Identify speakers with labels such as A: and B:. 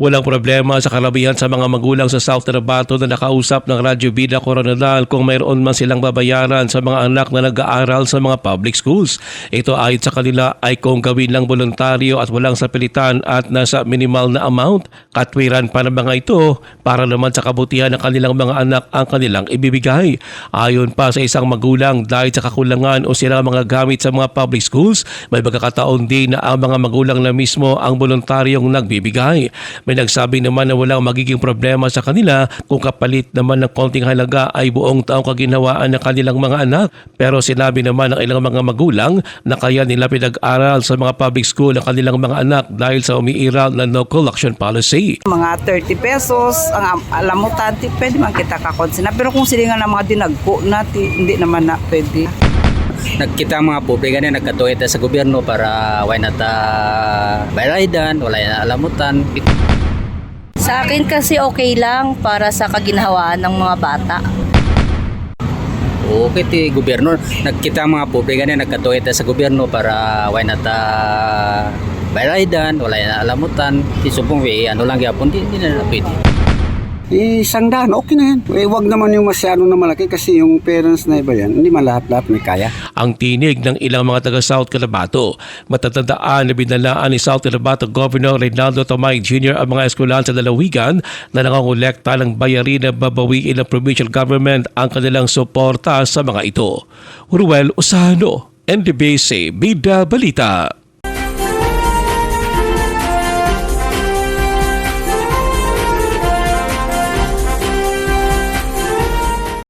A: Walang problema sa karamihan sa mga magulang sa South Cotabato na nakausap ng Radyo Vida Coronadal kung mayroon man silang babayaran sa mga anak na nag-aaral sa mga public schools. Ito ayon sa kanila ay kung gawin lang voluntaryo at walang sapilitan at nasa minimal na amount. Katwiran pa ng mga ito para naman sa kabutihan ng kanilang mga anak ang kanilang ibibigay. Ayon pa sa isang magulang, dahil sa kakulangan o sira mga gamit sa mga public schools, may pagkakataon din na ang mga magulang na mismo ang voluntaryong nagbibigay. May nagsabi naman na walang magiging problema sa kanila kung kapalit naman ng konting halaga ay buong taong kaginhawaan ng kanilang mga anak. Pero sinabi naman ng ilang mga magulang na kaya nila pinag-aral sa mga public school ang kanilang mga anak dahil sa umiiral na no collection policy.
B: Mga 30 pesos, ang alam mo tanti, pwede man kita kakonsina. Pero kung sila nga ng mga dinagko natin, hindi naman na pwede.
C: Nagkita mga publika na nagkatuwid sa gobyerno para why not bayradan, wala na alamutan.
D: Sa akin kasi okay lang para sa kaginhawaan ng mga bata.
C: Okay, ti gobyerno nagkita mga publika na nagkatuwid sa gobyerno para why not bayradan, wala na alamutan. Isupong ano lang gyapon hindi na pwede.
E: Isang daan, okay na yan. Wag naman yung masyado na malaki kasi yung parents na iba yan, hindi man lahat-lahat may kaya.
A: Ang tinig ng ilang mga taga South Cotabato. Matatandaan na binalaan ni South Cotabato Governor Reynaldo Tomay Jr. ang mga eskwelahan sa lalawigan na nangongolekta ng bayarin na babawiin ng provincial government ang kanilang suporta sa mga ito. Ruel Osano, NDBC, Bida Balita.